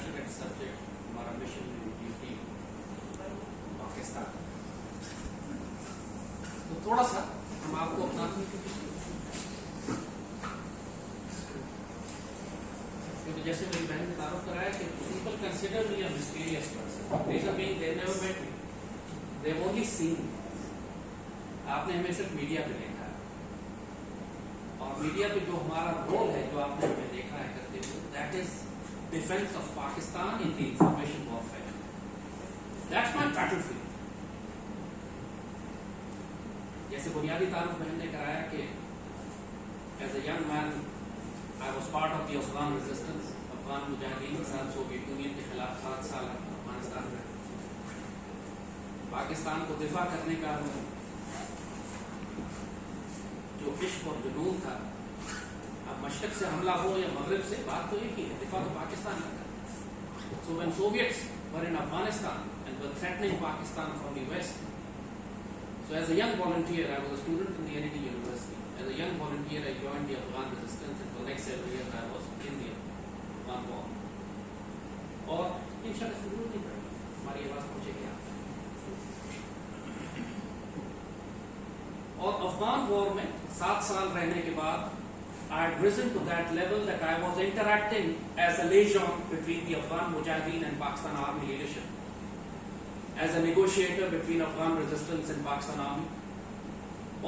Passion at subject, हमारा mission duty Pakistan. तो थोड़ा सा हम आपको अपना क्योंकि जैसे मेरी बहन ने तारुफ कराया कि people consider me a mysterious person, reason being they never met me, they only seen. आपने हमें सिर्फ मीडिया पे देखा है, और मीडिया पे जो हमारा रोल है, जो आपने हमें देखा है करते हुए, that is defence of Pakistan in the information warfare. That's my battlefield. जैसे बुनियादी तारुफ बहन ने कराया कि as a young man I was part of the Afghan resistance, Afghan मुजाहिदीन के साथ सोवियत यूनियन के खिलाफ 7 साल अफगानिस्तान में पाकिस्तान को दिफा करने का जो इश्क और जुनून था। अब मशरक से हमला हो या मगरब से, बात तो एक ही है, दिफा तो पाकिस्तान का था। So when Soviets were in Afghanistan and were threatening Pakistan from the west, so as a young volunteer, I was a student in the NED University. As a young volunteer, I joined the Afghan resistance, and for the next several years I was in the Afghan war. और इंशाल्लाह जरूर नहीं पड़ेगी, हमारी आवाज पहुंचेगी आप। और अफगान वॉर में 7 साल रहने के बाद I had risen to that level that I was interacting as a liaison between the Afghan Mujahideen and Pakistan Army leadership, as a negotiator between Afghan resistance and Pakistan Army.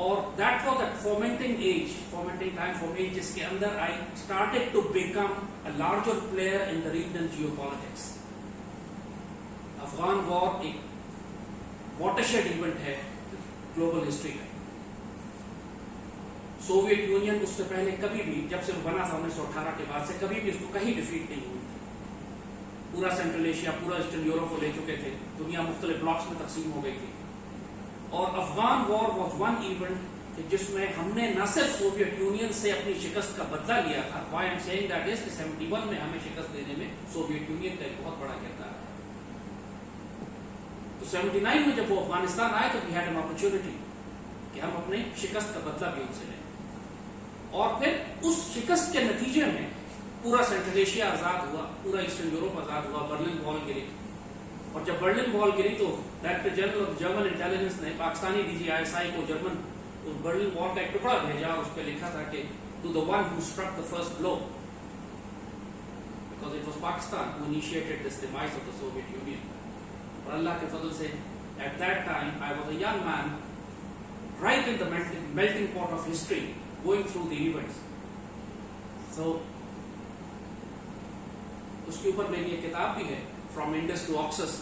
और that was that fomenting time for me, जिसके अंदर I started to become a larger player in the regional geopolitics. Afghan war एक watershed event है global history का। Soviet union उससे पहले कभी भी, जब से वो बना था 1918 के बाद से, कभी भी उसको कहीं डिफीट नहीं हुई थी। पूरा सेंट्रल एशिया, पूरा ईस्टर्न यूरोप को ले चुके थे, दुनिया मुख्तलिफ ब्लॉक्स में तकसीम हो गई थी। और Afghan war was one event जिसमें हमने न सिर्फ सोवियत यूनियन से अपनी शिकस्त का बदला लिया था, why I am saying that is 71 में हमें शिकस्त देने में सोवियत यूनियन का एक बहुत बड़ा किरदार है। तो 79 में जब वो अफगानिस्तान आए तो वी हैड एन अपॉर्चुनिटी कि हम अपने शिकस्त का बदला भी उनसे लें। और फिर उस शिकस्त के नतीजे में पूरा सेंट्रल एशिया आजाद हुआ, पूरा ईस्टर्न यूरोप आजाद हुआ, बर्लिन वॉल गिरी। और जब बर्लिन वॉल गिरी तो director general of German intelligence ने पाकिस्तानी DGISI को जर्मन उस बर्लिन वॉल का एक टुकड़ा भेजा, और उस पर लिखा था कि to the one who struck the first blow, because it was Pakistan who initiated this demise of the Soviet Union. और अल्लाह के फजल से at that time I was a young man right in the melting pot of history, going through the events. So उसके ऊपर मेरी एक किताब भी है, From Indus to Oxus,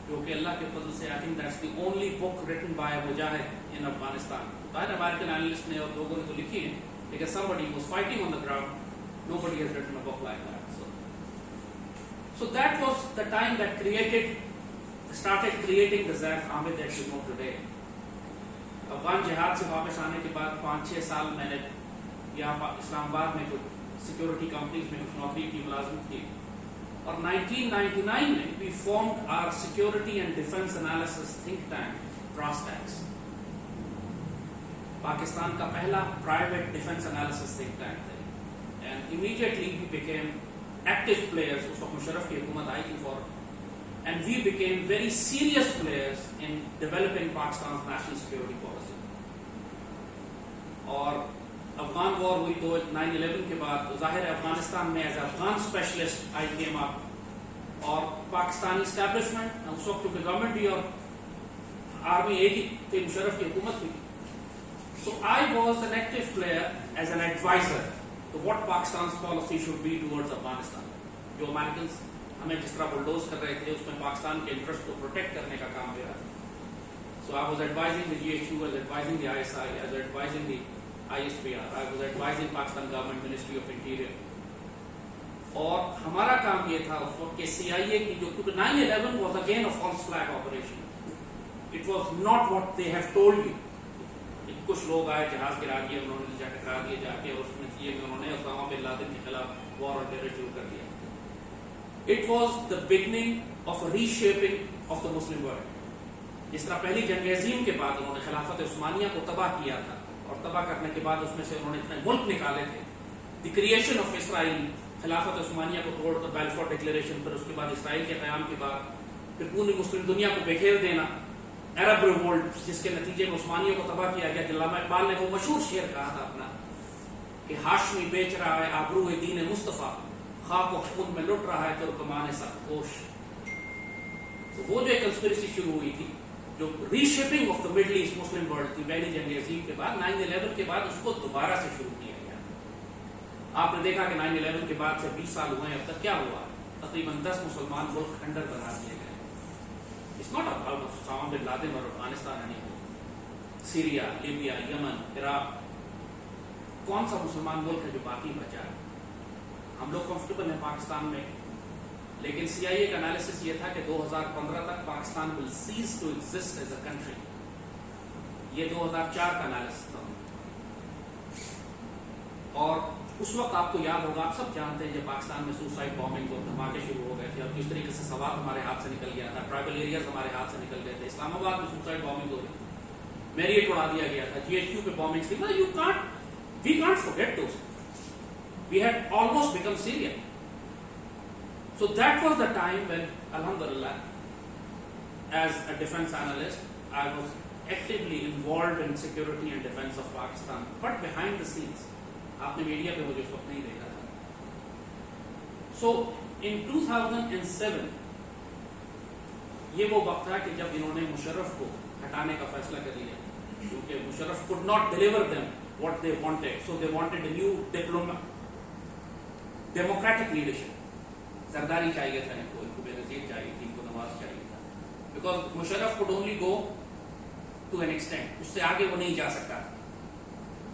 जो कि अल्लाह के फजल से I think that's the only book written by a mujahid in Afghanistan. बाहर अमेरिकन एनालिस्ट ने और लोगों ने तो लिखी है, लेकिन somebody was fighting on the ground, nobody has written a book like that. So that was the time that started creating the Zaid Hamid that you know today. Afghan जिहाद से वापस आने के बाद 5-6 साल मैंने यहाँ इस्लामाबाद में कुछ सिक्योरिटी कंपनीज में कुछ नौकरी की, मुलाजमत की। और 1999 में we formed our security and defence analysis think tank, Brasstacks, Pakistan का पहला private defence analysis think tank है। And immediately we became active players. उस वक्त मुशर्रफ की हुकूमत आई थी for, and we became very serious players in developing Pakistan's national security policy. और अफगान वॉर हुई तो 9/11 के बाद तो जाहिर है अफगानिस्तान में एज अफगान स्पेशलिस्ट आई केम अप, और पाकिस्तानी एस्टैब्लिशमेंट उस वक्त क्योंकि गवर्नमेंट भी और आर्मी एक ही थी, मुशर्रफ की हुकूमत थी। So I was an active player as an adviser to what Pakistan policy should be towards Afghanistan. जो अमेरिकन हमें जिस तरह बुलडोज कर रहे थे, उसमें पाकिस्तान के इंटरेस्ट को प्रोटेक्ट करने का काम मेरा था। So I was advising the GHQ, I was advising the ISI, I was advising the ISPR, I was advising Pakistan government ministry of interior. और हमारा काम ये था उस वक्त के CIA की, जो क्योंकि 9/11 was again a false flag operation, it was not what they have told you. कुछ लोग आए, जहाज गिरा दिए उन्होंने, टकरा दिए जाके, और उसमें उन्होंने उसामा बिन लादेन के खिलाफ वॉर और टेरर शुरू कर दिया। It was the beginning of a reshaping of the Muslim world. जिस तरह पहली जंग अज़ीम के बाद उन्होंने खिलाफत उस्मानिया को तबाह किया था, और तबाह करने के बाद उसमें से उन्होंने इतने मुल्क निकाले थे। The creation of Israel खिलाफत उस्मानिया को तोड़कर बैलफोर डिक्लेरेशन, फिर उसके बाद इसराइल के क़याम के बाद फिर पूरी मुस्लिम दुनिया को बेखेर देना, अरब रिवोल्ट जिसके नतीजे में उस्मानियों को तबाह किया गया। अल्लामा इकबाल ने वो मशहूर शेर कहा था अपना कि हाशमी बेच रहा है आबरू दीन मुस्तफ़ा, खाक व खून में लुट रहा है तुर्कमान सख्तपोश। तो वो जो कंस्पिरेसी शुरू हुई थी, जो reshaping of the middle east Muslim world थी पहली जंग अजीम के बाद, 9/11 के बाद उसको दोबारा से शुरू किया गया। आपने देखा कि 9/11 के बाद से 20 साल हुए हैं, अब तक क्या हुआ? तकरीबन 10 मुसलमान मुल्क खंडर बना दिए गए। It's not about Osama bin Laden और अफगानिस्तान नहीं, सीरिया, लीबिया, यमन, इराक, कौन सा मुसलमान मुल्क है जो बाकी बचा है? हम लोग कंफर्टेबल हैं पाकिस्तान में, लेकिन CIA का एनालिसिस ये था कि 2015 तक Pakistan will cease to exist as a country. ये 2004 का एनालिसिस था। और उस वक्त आपको याद होगा, आप सब जानते हैं, जब पाकिस्तान में सुसाइड बॉम्बिंग और धमाके शुरू हो गए थे और किस तरीके से सवाब हमारे हाथ से निकल गया था, ट्राइबल एरियाज हमारे हाथ से निकल गए थे, इस्लामाबाद में सुसाइड बॉम्बिंग हो रही थी, मैरियट उड़ा दिया गया था, GHQ पे बॉम्बिंग थी। मतलब we can't forget those. We had almost become Syria. So that was the time when, alhamdulillah, as a defense analyst, I was actively involved in security and defense of Pakistan, but behind the scenes. आपने media पे मुझे उस वक्त नहीं देखा था. So in 2007 ये वो वक्त था कि जब इन्होंने मुशर्रफ को हटाने का फैसला कर लिया, क्योंकि Musharraf could not deliver them what they wanted, so they wanted a new democratic leadership. सरदारी चाहिए था इनको बेनजीर चाहिए थी, इनको नवाज चाहिए था, because Musharraf could only go to an extent, उससे आगे वो नहीं जा सकता.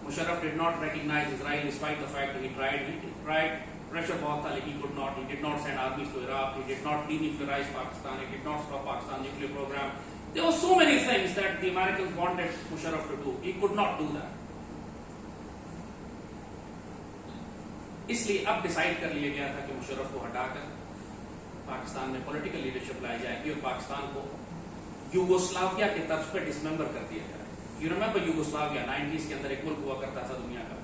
Musharraf did not recognize Israel despite the fact that he tried, pressure बहुत था, लेकिन he could not. He did not send armies to Iraq. He did not denuclearize Pakistan. He did not stop Pakistan's nuclear program. There were so many things that the Americans wanted Musharraf to do. He could not do that. इसलिए अब decide कर लिया गया था कि मुशर्रफ को हटाकर पाकिस्तान में पॉलिटिकल लीडरशिप लाई जाएगी और पाकिस्तान को यूगोस्लाविया के तर्ज पर डिसमेंबर कर दिया जाए. You remember Yugoslavia 90s के अंदर एक मुल्क हुआ करता था दुनिया का,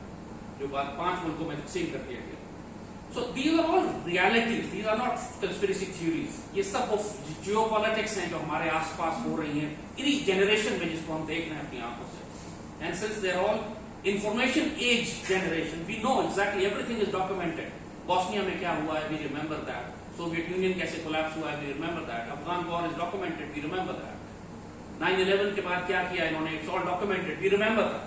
जो बाद 5 मुल्कों में तकसीम कर दिया गया. So these are all realities, these are not conspiracy theories. ये सब जियोपॉलिटिक्स हैं जो हमारे आसपास हो रही हैं इन्हीं जनरेशन में, जिसको हम देख रहे हैं अपनी आंखों से. And since they're all information age generation, we know exactly everything is documented. Bosnia में क्या हुआ है, we remember that. Soviet Union कैसे collapse हुआ है, we remember that. Afghan war is documented, we remember that. 9/11 के बाद क्या किया इन्होंने, it's all documented, we remember that.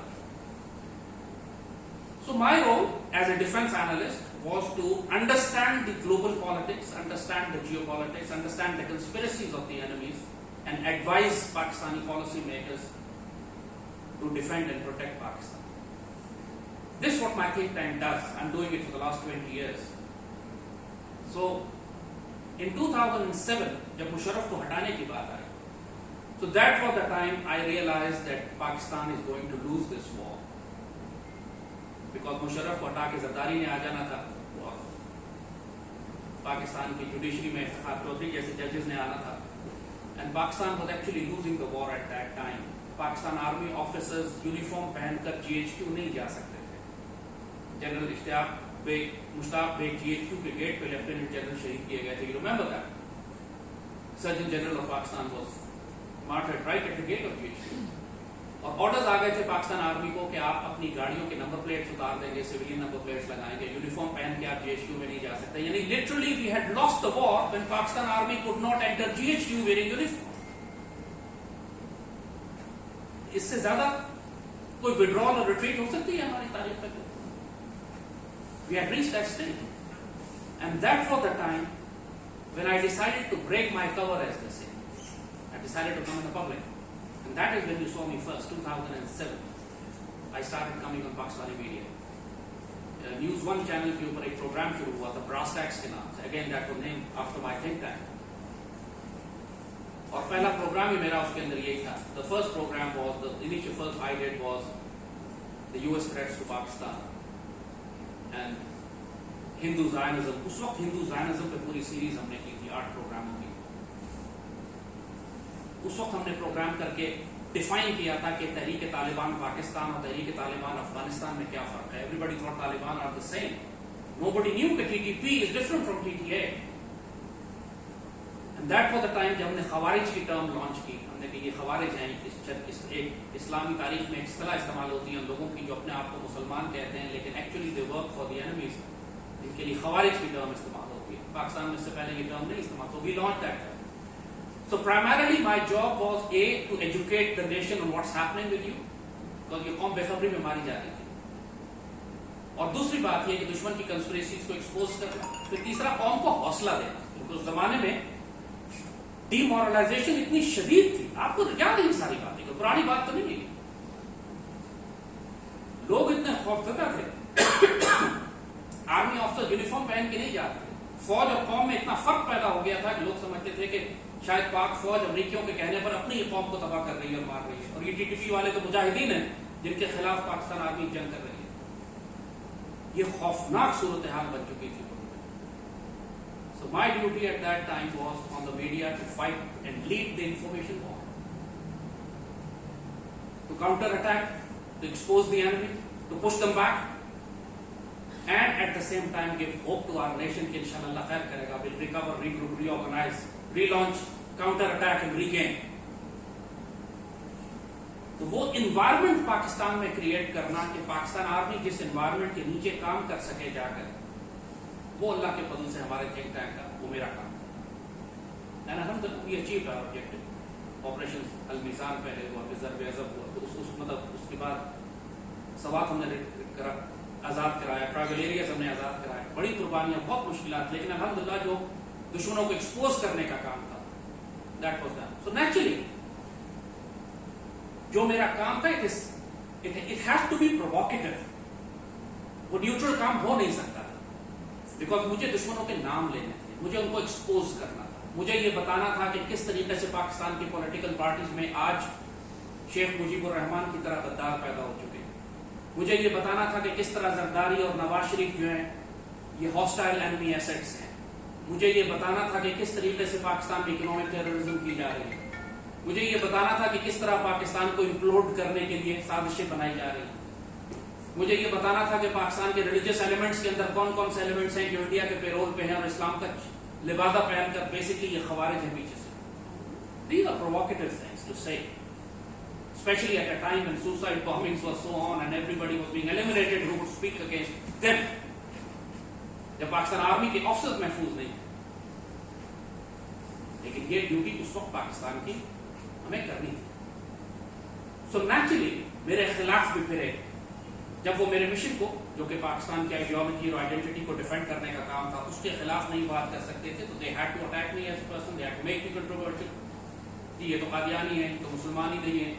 So my role as a defense analyst was to understand the global politics, understand the geopolitics, understand the conspiracies of the enemies, and advise Pakistani policy makers to defend and protect Pakistan. This is what my think tank does. I'm doing it for the last 20 years. So in 2007 जब मुशर्रफ को हटाने की बात आई, so that was the time I realized that Pakistan is going to lose this war, because Musharraf को हटा के ज़रदारी ने आ जाना था, पाकिस्तान की जुडिशरी में इफ्तिखार चौधरी जैसे जजेस ने आना था, and Pakistan was actually losing the war at that time. Pakistan army officers uniform पहनकर GHQ नहीं जा सकते थे. जनरल मुश्ताक बेग GHQ के गेट पे लेफ्टिनेंट जनरल शहीद किए गए थे. You remember that? Surgeon general of Pakistan was martyred right at the gate of GHQ. और ऑर्डर्स आ गए थे पाकिस्तान आर्मी को कि आप अपनी गाड़ियों के नंबर प्लेट्स उतार देंगे, सिविलियन नंबर प्लेट्स लगाएंगे, यूनिफॉर्म पहन के आप GHQ में नहीं जा सकते. यानी literally we had lost the war when Pakistan army could not enter GHQ wearing uniform. इससे ज्यादा कोई विड्रॉल और रिट्रीट हो सकती है हमारी तारीख में? We had reached that stage, and that was the time when I decided to break my cover, as they say. I decided to come in the public, and that is when you saw me first, 2007. I started coming on Pakistani media. News 1 channel के ऊपर एक programme शुरू हुआ था brass tax के नाम से. Again, that was named after my think tank. और पहला प्रोग्राम ही मेरा उसके अंदर यही था. The first program was, the initial first I did was the US threats to Pakistan and Hindu Zionism. उस वक्त Hindu Zionism पे पूरी सीरीज हमने की थी 8 प्रोग्रामों की. उस वक्त हमने प्रोग्राम करके डिफाइन किया था कि तहरीक तालिबान पाकिस्तान और तहरीक तालिबान अफगानिस्तान में क्या फर्क है. Everybody thought Taliban are the same. Nobody knew that TTP is different from TTA. And that was the time जब हमने खवारिज की टर्म लॉन्च की, हमने कहा ये खवारिज हैं, एक इस्लामी तारीख में एक इस्तिलाह इस्तेमाल होती है लोगों की जो अपने आप को मुसलमान कहते हैं लेकिन actually they work for the enemies, इनके लिए खवारिज की टर्म इस्तेमाल होती है। पाकिस्तान में इससे पहले ये टर्म नहीं इस्तेमाल, so we launched that term. So primarily my job was to educate the nation on what's happening with you, because ये कौम बेखबरी में मारी जा रही थी, और दूसरी बात ये कि दुश्मन की कंस्पिरेसीज को एक्सपोज करना, फिर तीसरा कौम को हौसला देना, क्योंकि उस जमाने में डिमोरलाइजेशन इतनी शदीद थी। आपको याद है ये सारी बातें, कोई पुरानी बात तो नहीं है। लोग इतने खौफजदा थे, आर्मी ऑफिसर यूनिफॉर्म पहन के नहीं जाते थे। फौज और कौम में इतना फर्क पैदा हो गया था कि लोग समझते थे कि शायद पाक फौज अमरीकियों के कहने पर अपनी कौम को तबाह कर रही है और मार रही है, और ये टीटीपी वाले तो मुजाहिदीन हैं जिनके खिलाफ पाकिस्तान आर्मी जंग कर रही है। ये खौफनाक सूरत हाल बन चुकी थी। So my duty at that time was on the media to fight and lead the information war, to counter-attack, to expose the enemy, to push them back, and at the same time give hope to our nation कि इंशाअल्लाह अल्लाह खैर करेगा, will recover, regroup, reorganize, relaunch, counter-attack and regain. तो वो environment Pakistan में create करना कि Pakistan army जिस environment के नीचे काम कर सके जाकर, वो अल्लाह के फजल से हमारे थिंक टैंक का वो मेरा काम है। अल्हम्दुलिल्लाह we achieved our objective. Operation Al-Mizan पहले हुआ, फिर ज़र्ब-ए-अज़ब हुआ, तो मतलब उसके बाद सवात हमने आज़ाद कराया, ट्राइबल एरियाज हमने आज़ाद कराया, बड़ी कुर्बानियां, बहुत मुश्किलात, लेकिन अल्हम्दुलिल्लाह जो दुश्मनों को एक्सपोज करने का काम था that was done. So naturally जो मेरा काम था it has to be provocative, वो न्यूट्रल काम हो नहीं सकता था, बिकॉज मुझे दुश्मनों के नाम लेने थे, मुझे उनको एक्सपोज करना था, मुझे ये बताना था कि किस तरीके से पाकिस्तान की पॉलिटिकल पार्टीज में आज शेख मुजीबुर रहमान की तरह गद्दार पैदा हो चुके हैं, मुझे ये बताना था कि किस तरह जरदारी और नवाज शरीफ जो हैं ये हॉस्टाइल एनिमी एसेट्स हैं, मुझे ये बताना था कि किस तरीके से पाकिस्तान में इकोनॉमिक टेररिज्म की जा रही है, मुझे ये बताना था कि किस तरह पाकिस्तान को इम्प्लोड करने के लिए साजिशें बनाई जा रही हैं, मुझे ये बताना था कि पाकिस्तान के रिलीजियस एलिमेंट्स के अंदर कौन कौन से एलिमेंट्स हैं जो इंडिया के पेरोल पे हैं और इस्लाम का लिबादा पहनकर बेसिकली ये खवारिज हैं पीछे से। These are provocative things to say, especially at a time when suicide bombings were so on and everybody was being eliminated who would speak against them, जब पाकिस्तान आर्मी के ऑफिसर्स महफूज नहीं थे। लेकिन ये ड्यूटी उस वक्त पाकिस्तान की हमें करनी थी। सो नेचुरली मेरे खिलाफ भी फिरे, जब वो मेरे मिशन को, जो कि पाकिस्तान की आइडियोलॉजी और आइडेंटिटी को डिफेंड करने का काम था, उसके खिलाफ नहीं बात कर सकते थे, तो they had to attack me as person, they had to make me controversial कि ये तो कादियानी है, तो मुसलमान ही नहीं है,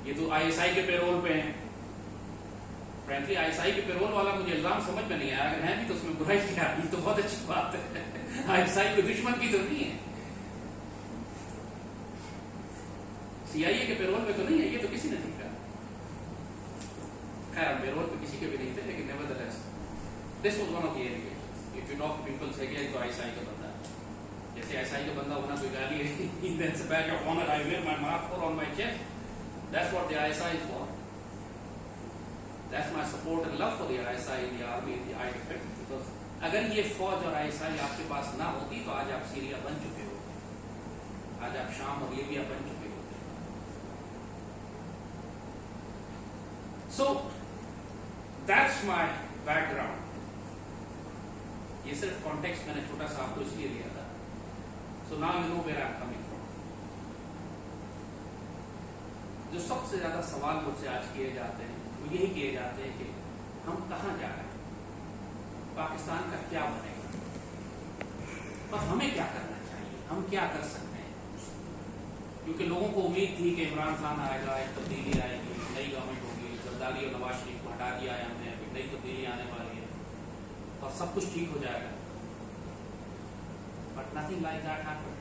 ये तो आईएसआई के पेरोल पे हैं। फ्रेंकली आईएसआई के पेरोल वाला मुझे इल्जाम समझ में नहीं आया, अगर है भी तो उसमें बुराई क्या, ये तो बहुत अच्छी बात है। आईएसआई कोई दुश्मन की तो नहीं है, सीआईए के पेरोल में तो नहीं है, ये तो किसी ने नहीं कहा। खैर पेरोल पे किसी के भी नहीं थे, लेकिन nevertheless this was one of the areas. If you talk to people say कि तो आईएसआई का बंदा है, जैसे आईएसआई का बंदा होना कोई गाली है। That's a badge of honor. I wear my mark on my chest. That's what the ISI is for. That's my support and love for the ISI, the army, the I defend. Because अगर ये फौज और ISI आपके पास ना होती तो आज आप सीरिया बन चुके होते, आज आप शाम और लीबिया बन चुके होते। So that's my background. ये सिर्फ कॉन्टेक्स्ट मैंने छोटा सा आपको इसलिए दिया था। So now you know where I'm coming from. जो सबसे ज्यादा सवाल मुझसे आज किए जाते हैं वो यही किए जाते हैं कि हम कहाँ जा रहे हैं, पाकिस्तान का क्या बनेगा और हमें क्या करना चाहिए, हम क्या कर सकते हैं। क्योंकि लोगों को उम्मीद थी कि इमरान खान आएगा, एक तब्दीली आएगी, नई गवर्नमेंट होगी, जरदारी और नवाज शरीफ को हटा दिया है हमने, अभी नई तब्दीली आने वाली है और सब कुछ ठीक हो जाएगा। But nothing like that happened.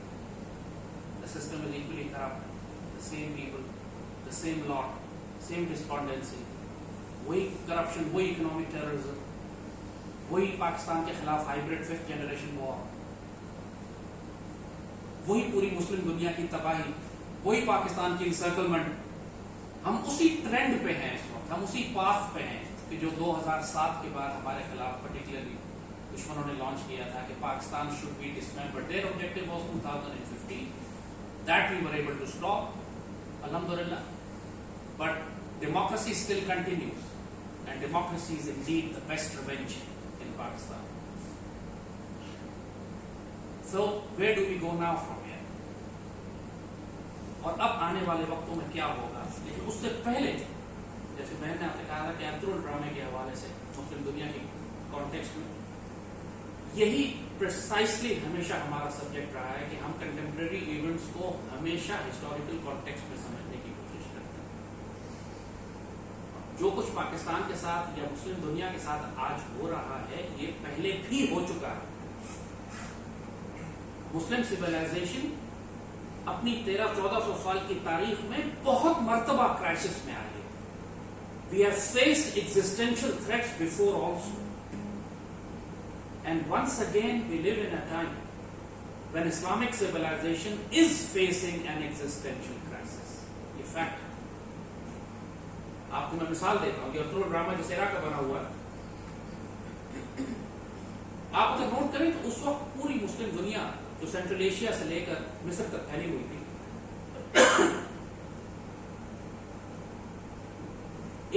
The system is equally corrupt, the same people, the same lot, same despondency, वही करप्शन, वही इकोनॉमिक टेररिज्म, वही पाकिस्तान के खिलाफ हाइब्रिड फिफ्थ जनरेशन वॉर, वही पूरी मुस्लिम दुनिया की तबाही, वही पाकिस्तान की इंसर्कलमेंट। हम उसी ट्रेंड पे हैं इस वक्त, हम उसी पाथ पे हैं कि जो 2007 के बाद हमारे खिलाफ पर्टिकुलरली दुश्मनों ने लॉन्च किया था कि Pakistan should be dismembered, their objective was 2015, that we were able to stop, alhamdulillah, but democracy still continues, and democracy is indeed the best revenge in Pakistan. So where do we go now from here? और अब आने वाले वक्तों में क्या होगा, लेकिन उससे पहले जैसे बहन ने आपने कहा था कि अर्तुगरुल ड्रामे के हवाले से मुस्लिम दुनिया की कॉन्टेक्स्ट में यही प्रिसाइसली हमेशा हमारा सब्जेक्ट रहा है कि हम कंटेम्प्रेरी इवेंट्स को हमेशा हिस्टोरिकल कॉन्टेक्स्ट में समझने की कोशिश करते हैं। जो कुछ पाकिस्तान के साथ या मुस्लिम दुनिया के साथ आज हो रहा है ये पहले भी हो चुका है। मुस्लिम सिविलाइजेशन अपनी 1300-1400 साल की तारीख में बहुत मर्तबा क्राइसिस में आई है। We have faced existential threats before also, and once again we live in a time when Islamic civilization is facing an existential crisis. ये फैक्ट आपको मैं मिसाल देता हूं कि अर्तुगरुल ड्रामा जो सेरा का बना हुआ है, आप अगर नोट करें तो उस वक्त पूरी मुस्लिम दुनिया जो सेंट्रल एशिया से लेकर मिस्र तक फैली हुई थी,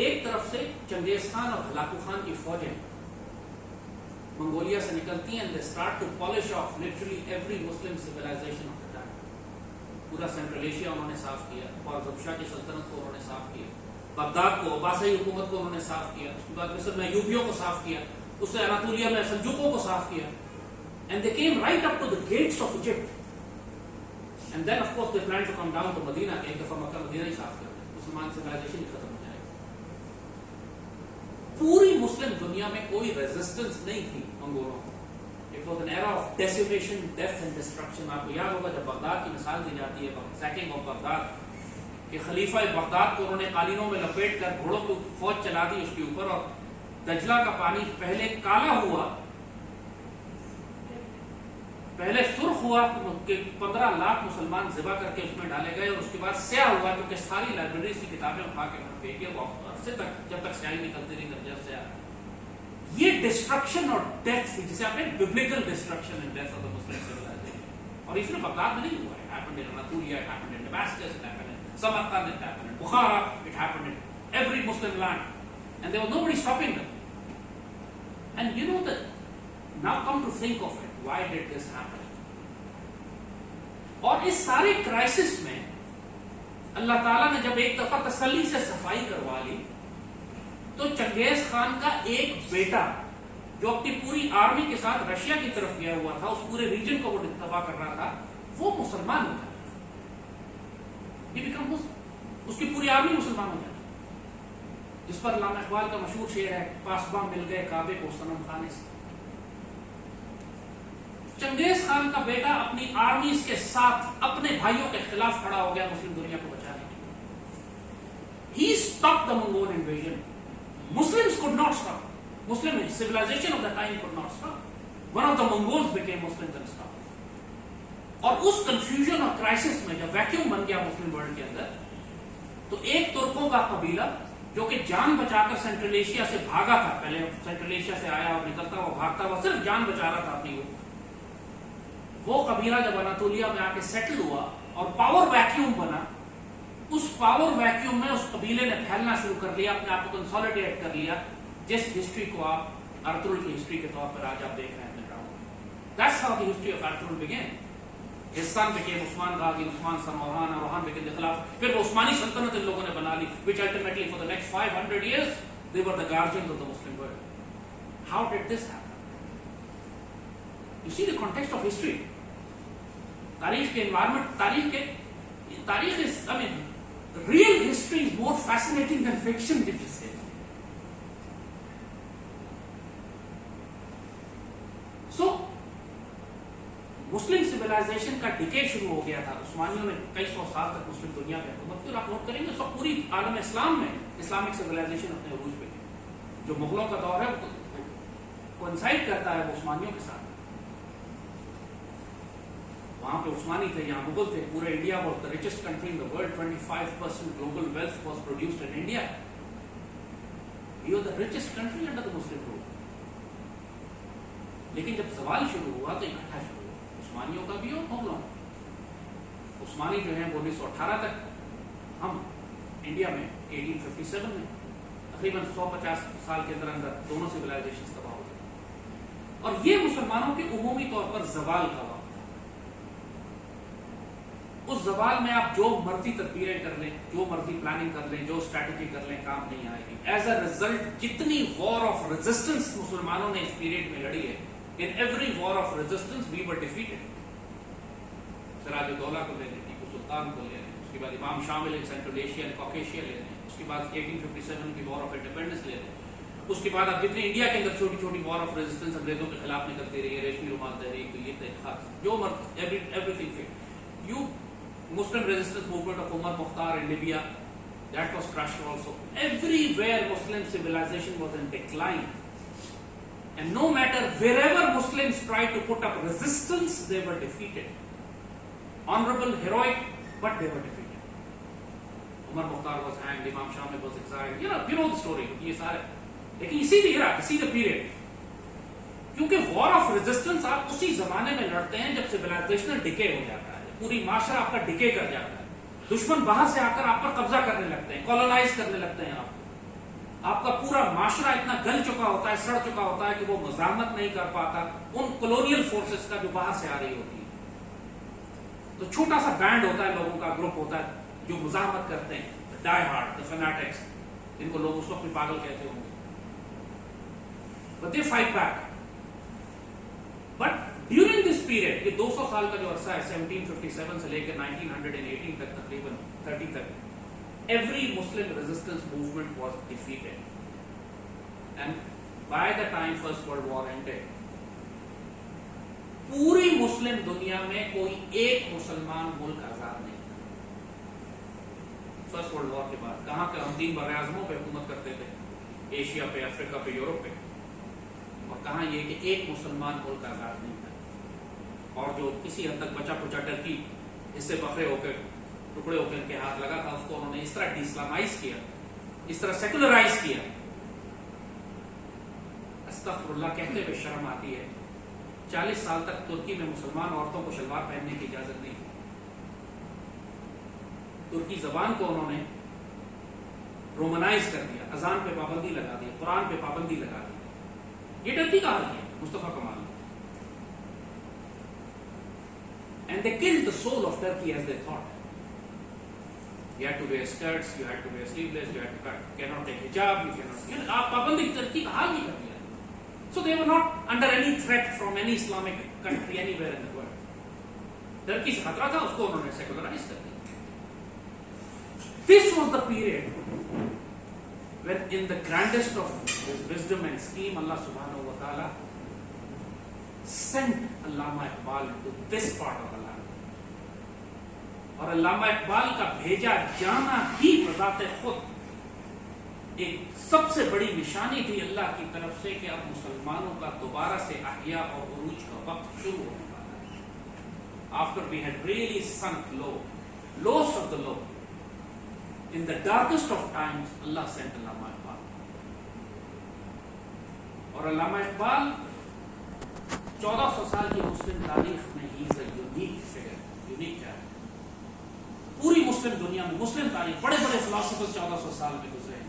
एक तरफ से चंगेज खान और हलाकू खान की फौजें मंगोलिया से निकलती हैं, they start to polish off literally every Muslim civilization of the time. पूरा सेंट्रल एशिया उन्होंने साफ किया, ख्वारज़म की सल्तनत को उन्होंने साफ किया, बगदाद को, अब्बासी हुकूमत को उन्होंने साफ किया, उसके बाद मिस्र में यूबियों को साफ किया, उससे अनातोलिया में सल्जुकों को साफ किया, and they came right up to the gates of Egypt, and then of course they planned to come down to Medina, कि एक दफा मक्का मदीना ही साफ कर दें, मुसलमान सिविलाइजेशन ही खत्म हो जाएगी। पूरी मुस्लिम दुनिया में कोई रेजिस्टेंस नहीं थी मंगोलों को। It was an era of decimation, death and destruction. आपको याद होगा जब बगदाद की मिसाल दी जाती है, सैकिंग ऑफ बगदाद, कि खलीफा बगदाद को उन्होंने कालीनों में लपेट कर घोड़ों की फौज चला दी उसके ऊपर, और दजला का पानी पहले काला हुआ, पहले सुर्ख हुआ कि 15 लाख मुसलमान ज़िबा करके उसमें डाले गए, और उसके बाद स्याह हुआ क्योंकि सारी लाइब्रेरी की किताबें उठा के फेंकी, वो अरसे तक जब तक स्याही निकलती नहीं तब जब स्याह। ये डिस्ट्रक्शन और डेथ थी जिसे आपने biblical destruction and death of the Muslim civilisation. और इसमें बगदाद में नहीं हुआ, it happened in Anatolia, it happened in Damascus, it happened in Samarkand, it happened in Bukhara, it happened in every Muslim land, and there was nobody stopping them. And you know that now come to think of it, why did this happen? और इस सारे crisis में अल्लाह ताला ने जब एक दफा तसल्ली से सफाई करवा ली, तो चंगेज खान का एक बेटा जो अपनी पूरी आर्मी के साथ रशिया की तरफ गया हुआ था, उस पूरे रीजन को वो तबाह कर रहा था, वो मुसलमान हो जाता, उसकी पूरी आर्मी मुसलमान हो जाती, जिस पर अल्लामा इकबाल का मशहूर शेर है, पासबां मिल गए काबे को सनम खाने से। चंगेज खान का बेटा अपनी आर्मीज के साथ अपने भाइयों के खिलाफ खड़ा हो गया मुस्लिम दुनिया को बचाने के लिए। He stopped the Mongol invasion. Muslims could not stop. Muslim civilization of the time could not stop. One of the Mongols became Muslims and stopped. और उस कंफ्यूजन और क्राइसिस में जब वैक्यूम बन गया मुस्लिम वर्ल्ड के अंदर, तो एक तुर्कों का कबीला जो कि जान बचाकर सेंट्रल एशिया से भागा था, पहले सेंट्रल एशिया से आया और निकलता हुआ भागता हुआ सिर्फ जान बचा रहा था अपनी, वो कबीला जब अनातोलिया में आके सेटल हुआ और पावर वैक्यूम बना, उस पावर वैक्यूम में उस कबीले ने फैलना शुरू कर लिया, अपने आप को कंसोलिडेट कर लिया, जिस हिस्ट्री को आप अर्तुगरुल की हिस्ट्री के तौर पर आज आप देख रहे हैं। That's how the history of Arturul began. His son became Usman Ghazi, Usman son Orhan, और Orhan became the Khilafah. फिर वो उस्मानी सल्तनत इन लोगों ने बना ली, which ultimately for the next 500 years they were the guardians of the Muslim world. How did this happen? You see the context of history. तारीख के environment, तारीख is, I mean, real history is more fascinating than fiction, did you say? So, Muslim civilization का decay शुरू हो गया था। उस्मानियों ने कई सौ साल तक मुस्लिम दुनिया में हुकूमत की, और आप नोट करेंगे सब पूरी आलम इस्लाम में इस्लामिक सिविलाइजेशन अपने अरूज पे थी। जो मुगलों का दौर है वो कोइंसाइड करता है वो उस्मानियों के साथ। वहां पे उस्मानी थे, यहाँ मुगल थे। पूरे India was the richest country in the world. 25% global wealth was produced in India. We are the richest country under the Muslim rule. लेकिन जब सवाल शुरू हुआ तो इकट्ठा शुरू हुआ, उस्मानियों का भी और मुगलों का। उस्मानी जो है वो 1918 तक, हम इंडिया में 1857 में तकरीबन 150 साल के अंदर अंदर दोनों सिविलाइजेशन तबाह हो गए, और ये मुसलमानों के उमूमी तौर पर जवाल का वक्त था। उस जवाल में आप जो मर्जी तदबीरें कर लें, जो मर्जी प्लानिंग कर लें, जो स्ट्रैटेजी कर लें, काम नहीं आएगी। एज अ रिजल्ट जितनी वॉर ऑफ रेजिस्टेंस मुसलमानों ने इस पीरियड में लड़ी है, in every war of resistance we were defeated. Sirajuddaula को ले लें, टीपू सुल्तान को ले लें, उसके बाद इमाम शामिल सेंट्रल एशिया एंड कॉकेशिया ले लें, उसके बाद 1857 की वॉर ऑफ इंडिपेंडेंस ले लें, उसके बाद आप जितने इंडिया के अंदर छोटी छोटी वॉर ऑफ रेजिस्टेंस अंग्रेजों के खिलाफ निकलती रही है, रेशमी रुमाल तहरीक, तो ये तहरीक, जो everything you Muslim resistance movement of Umar Mukhtar in Libya, that was crushed also. Everywhere Muslim civilization was in decline, and no matter wherever Muslims tried to put up resistance, they were defeated. Honorable, heroic, but they were defeated. Umar Mukhtar was hanged, Imam Shamil was exiled. You know the story. ये सारे, लेकिन इसी the period, क्योंकि war of resistance आप उसी जमाने में लड़ते हैं जब सिविलाइजेशनल डिके हो जाता है, पूरी माशरा आपका डिके कर जाता है, दुश्मन बाहर से आकर आप पर कब्जा करने लगते हैं, कॉलोनाइज करने लगते हैं, आपका पूरा माशरा इतना गल चुका होता है, सड़ चुका होता है कि वो मज़ाहमत नहीं कर पाता उन कॉलोनियल फोर्सेस का जो बाहर से आ रही होती है। तो छोटा सा बैंड होता है, लोगों का ग्रुप होता है जो मुज़ाहमत करते हैं, डाई हार्ड, द फैनाटिक्स, जिनको लोग उस वक्त भी पागल कहते होंगे, but they fight back. But during this period, ये 200 साल का जो अरसा है 1757 से लेकर 1918 तक, तकरीबन 30 तक, every Muslim resistance movement was defeated, and by the time First World War ended, पूरी मुस्लिम दुनिया में कोई एक मुसलमान मुल्क आजाद नहीं था। फर्स्ट वर्ल्ड वॉर के बाद कहां के हम 3 बर्र-ए-आज़मों पे हुकूमत करते थे, एशिया पे, अफ्रीका पे, यूरोप पे, और कहां ये कि एक मुसलमान मुल्क आजाद नहीं था। और जो किसी हद तक बचा कुचा टर्की इससे बखरे होकर, टुकड़े होकर इनके हाथ लगा था, उसको उन्होंने इस तरह डिस्लामाइज किया, इस तरह सेकुलराइज किया। अस्तगफिरुल्लाह कहते हुए शर्म आती है, 40 साल तक तुर्की में मुसलमान औरतों को शलवार पहनने की इजाजत नहीं थी। तुर्की जबान को उन्होंने रोमनाइज कर दिया, अजान पे पाबंदी लगा दी, कुरान पे पाबंदी लगा दी। ये टर्की का हाल है, मुस्तफा कमाल। And they killed the soul of Turkey as they thought. You had to wear skirts, you had to wear sleeveless, you cannot take hijab, you cannot. आप पाबंदी टर्की का हाल ही कर दिया। So they were not under any threat from any Islamic country anywhere in the world. Turkey से खतरा था, उसको उन्होंने सेकुलराइज कर दिया। This was the period when, in the grandest of wisdom and scheme, Allah Subhanahu wa Taala sent Allama Iqbal to this part of the land. और अल्लामा इकबाल का भेजा जाना ही बजाते खुद एक सबसे बड़ी निशानी थी अल्लाह की तरफ से कि अब मुसलमानों का दोबारा से अहिया और उरूज का वक्त शुरू होने वाला है। After we had really sunk low, lowest of the low, in the darkest of times, Allah sent Allama Iqbal. और अल्लामा इकबाल 1400 साल की मुस्लिम तारीख में he is a unique figure, unique है। पूरी मुस्लिम दुनिया में मुस्लिम तारीख बड़े बड़े फिलोसफर्स 1400 साल में गुजरे,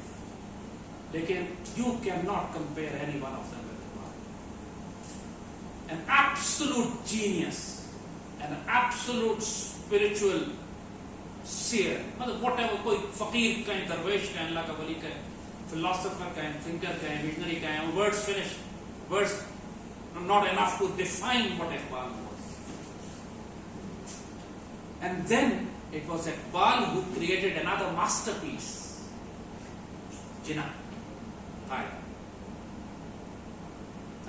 लेकिन you can not compare any one of them with Iqbal. An absolute genius, an absolute spiritual seer, मतलब व्हाटएवर, कोई फकीर कहें, दरवेश कहें, अल्लाह का वली कहें, फिलोसफर कहें, थिंकर कहें, विजनरी कहें, words finish, words not enough to define what Iqbal was. And then it was Iqbal who created another masterpiece, Jinnah, Qaida.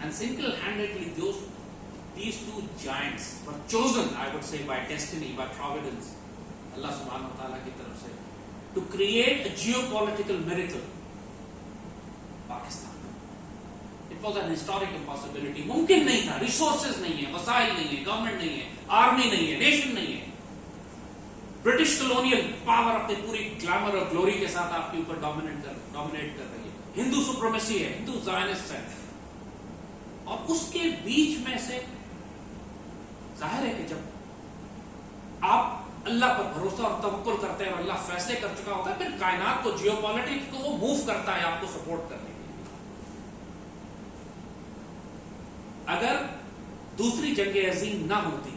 And single-handedly these two giants were chosen, I would say, by destiny, by providence, Allah subhanahu wa ta'ala ki taraf se, to create a geopolitical miracle, Pakistan. It was an historic impossibility. मुमकिन नहीं था, resources नहीं है, वसाइल नहीं है, government नहीं है, आर्मी नहीं है, नेशन नहीं है। ब्रिटिश कॉलोनियल पावर अपनी पूरी ग्लैमर और ग्लोरी के साथ आपके ऊपर डोमिनेट कर रही है। हिंदू सुप्रीमेसी है, हिंदू ज़ायनिस्ट है, और उसके बीच में से जाहिर है कि जब आप अल्लाह पर भरोसा और तवक्कुल करते हैं और अल्लाह फैसले कर चुका होता है, फिर कायनात को, जियोपॉलिटिक्स को वो मूव करता है आपको सपोर्ट करने के लिए। अगर दूसरी जंग अजीम ना होती,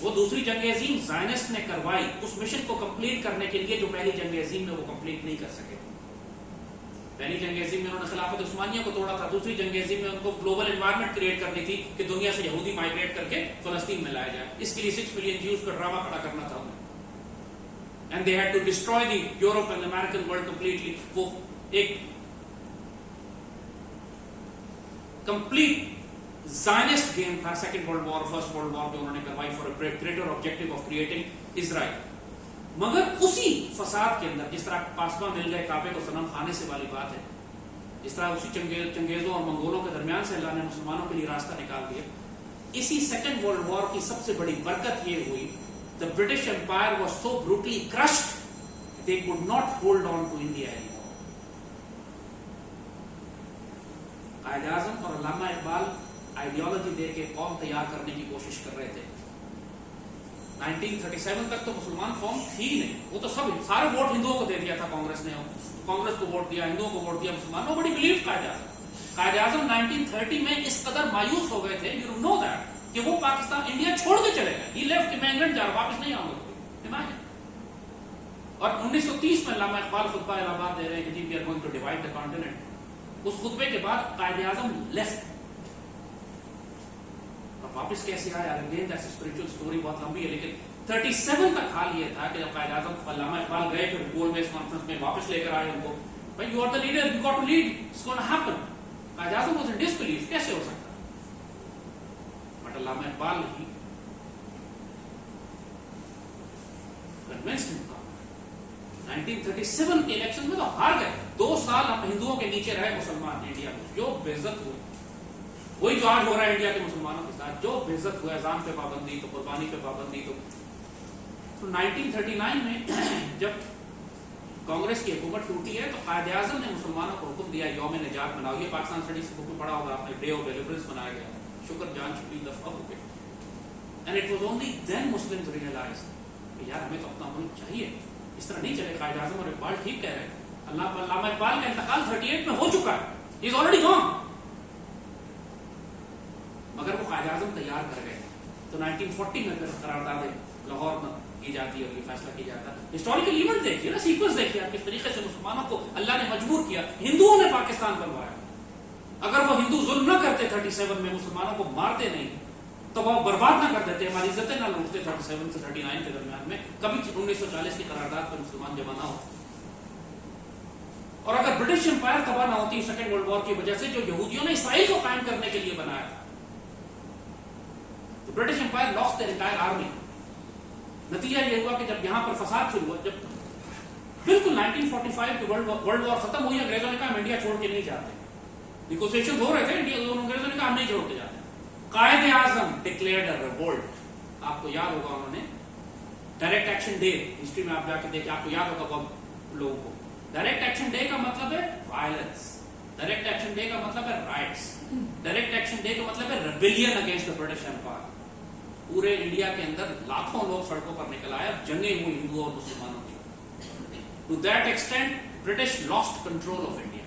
वो दूसरी जंग अजीम ज़ायनिस्ट ने करवाई उस मिशन को कंप्लीट करने के लिए जो पहली जंग अजीम में वो कंप्लीट नहीं कर सके। पहली जंग अजीम में उन्होंने खिलाफत उस्मानिया को तोड़ा था, दूसरी जंग अजीम में उनको ग्लोबल एनवायरनमेंट क्रिएट करनी थी कि दुनिया से यहूदी माइग्रेट करके फलस्तीन में लाया जाए। इसके लिए 6 मिलियन ज्यूज का ड्रामा खड़ा करना था उन्हें, and they had to destroy the Europe and American world completely. वो एक कंप्लीट ज़ायनिस्ट गेम था। Second world war, first world war में उन्होंने करवाई for a greater objective of creating Israel. मगर उसी फसाद के अंदर, जिस तरह पासवा मिल गए काबे को सनम खाने से वाली बात है, जिस तरह उसी चंगेजों और मंगोलों के दरमियान से अल्लाह ने मुसलमानों के लिए रास्ता निकाल दिया। इसी सेकंड वर्ल्ड वॉर की सबसे बड़ी बरकत ये हुई, the British Empire was so brutally crushed they could not hold on to India anymore. Quaid Azam और अल्लामा इकबाल आइडियोलॉजी दे के कौम तैयार करने की कोशिश कर रहे थे। 1937 तक तो मुसलमान कौम थी नहीं, वो तो सब सारे वोट हिंदुओं को दे दिया था कांग्रेस ने, कांग्रेस को वोट दिया, हिंदुओं को वोट दिया, मुसलमानों बड़ी बिलीव कायद आज़म 1930 में इस कदर मायूस हो गए थे, यू नो दैट, कि वो पाकिस्तान, इंडिया छोड़ के चले गए। ही लेफ्ट कि मैं इंग्लैंड जा रहा, वापस नहीं आऊंगा। इमेजिन। और 1930 में अल्लामा इकबाल खुतबा इलाहाबाद दे रहे हैं कि we are going to divide the continent. उस खुतबे के बाद कायद आज़म लेफ्ट। वापस कैसे आया, again that's a spiritual story, बहुत लंबी है, लेकिन 37 तक हाल ये था कि जब कायद आज़म अल्लामा इकबाल गए फिर गोल बेस कॉन्फ्रेंस में वापस लेकर आए उनको, भाई you are the leader, you got to lead, it's gonna happen. Quaid Azam was in disbelief, कैसे हो सकता? बट अल्लामा इकबाल ही कन्विंस्ड हिम। 1937 के इलेक्शन में तो हार गए, 2 साल हम हिंदुओं के नीचे रहे मुसलमान इंडिया में, जो बेइज्जत हुए, वही जो आज हो रहा है इंडिया के मुसलमानों के साथ, जो बेइज्जत हुआ, अज़ान पे पाबंदी, तो कुर्बानी पे पाबंदी। तो 1939 में जब कांग्रेस की हुकूमत टूटी है तो कायद आज़म ने मुसलमानों को हुक्म दिया यौम निजात मनाओ। ये पाकिस्तान स्टडीज बुक में पढ़ा होगा आपने, डे ऑफ डिलीवरेंस मनाया गया, शुक्र जान छुट्टी दफा हो गई। And it was only then Muslims realized कि यार हमें तो अपना मुल्क चाहिए, इस तरह नहीं चले। कायद आज़म और इकबाल ठीक कह रहे हैं। अल्लामा इकबाल का इंतकाल 38 में हो चुका है, ही इज ऑलरेडी गॉन, मगर वो कायद आज़म तैयार कर गए। तो 1940 में फिर करारदाद लाहौर में की जाती है और ये फैसला किया जाता है। हिस्टोरिकल इवेंट देखिए ना, सीक्वेंस देखिए आप, किस तरीके से मुसलमानों को अल्लाह ने मजबूर किया, हिंदुओं ने पाकिस्तान बनवाया। अगर वो हिंदू जुल्म न करते 37 में, मुसलमानों को मारते नहीं, तो वो बर्बाद ना कर देते, हमारी इज्जतें ना लूटते 37 से 39 के दरमियान में, कभी 1940 की करारदाद पर मुसलमान जमा ना होते। और अगर ब्रिटिश एम्पायर तबाह ना होती सेकेंड वर्ल्ड वॉर की वजह से, जो यहूदियों ने इसराइल को कायम करने के लिए बनाया था, British Empire lost their entire army. नतीजा ये हुआ कि जब यहां पर फसाद शुरू हुआ, जब बिल्कुल 1945 की वर्ल्ड वॉर खत्म हुई, अंग्रेजों ने कहा हम इंडिया छोड़ के नहीं जाते, निगोशिएशन हो रहे थे, अंग्रेजों ने कहा हम नहीं छोड़ के जाते। कायद आज़म डिक्लेयर्ड अ रिवोल्ट। आपको याद होगा उन्होंने डायरेक्ट एक्शन डे, हिस्ट्री में आप जाके देखिए, आपको याद होगा बहुत लोगों को। डायरेक्ट एक्शन डे का मतलब है वायलेंस, डायरेक्ट एक्शन डे का मतलब है राइट्स, डायरेक्ट एक्शन डे का मतलब है rebellion against the British Empire. पूरे इंडिया के अंदर लाखों लोग सड़कों पर निकल आए, जंगें हुई हिंदुओं और मुसलमानों की। To that extent British lost control of India.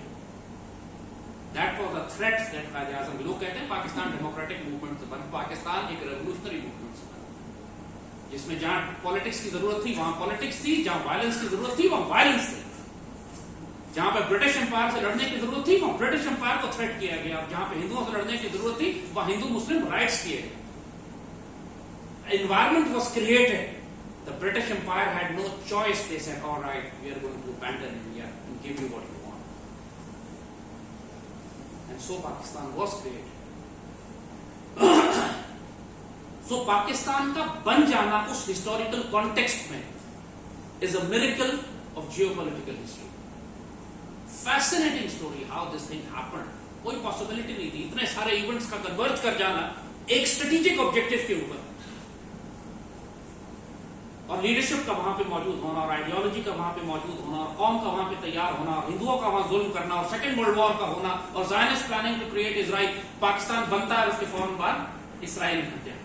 That was a threat that Quaid Azam, लोग कहते हैं पाकिस्तान डेमोक्रेटिक मूवमेंट से बना, पाकिस्तान एक रेवोल्यूशनरी मूवमेंट से बना, जिसमें जहां पॉलिटिक्स की जरूरत थी वहां पॉलिटिक्स थी, जहां वायलेंस की जरूरत थी वहां वायलेंस थी, जहां पे ब्रिटिश एम्पायर से लड़ने की जरूरत थी वहां ब्रिटिश एम्पायर को थ्रेट किया गया, जहां पे हिंदुओं से लड़ने की जरूरत थी वहां हिंदू मुस्लिम राइट्स किए गए। Environment was created. The British Empire had no choice. They said, all right, we are going to abandon India and give you what you want. And so Pakistan was created. So Pakistan का बन जाना उस historical context में is a miracle of geopolitical history. Fascinating story how this thing happened. कोई possibility नहीं थी, इतने सारे events का converge कर जाना एक strategic objective के ऊपर। और लीडरशिप का वहां पे मौजूद होना और आइडियोलॉजी का वहां पे मौजूद होना और कौम का वहां पे तैयार होना और हिंदुओं का वहां जुल्म करना और सेकंड वर्ल्ड वॉर का होना और Zionist planning to create Israel, Pakistan बनता है उसके फौरन बाद इसराइल बनते हैं।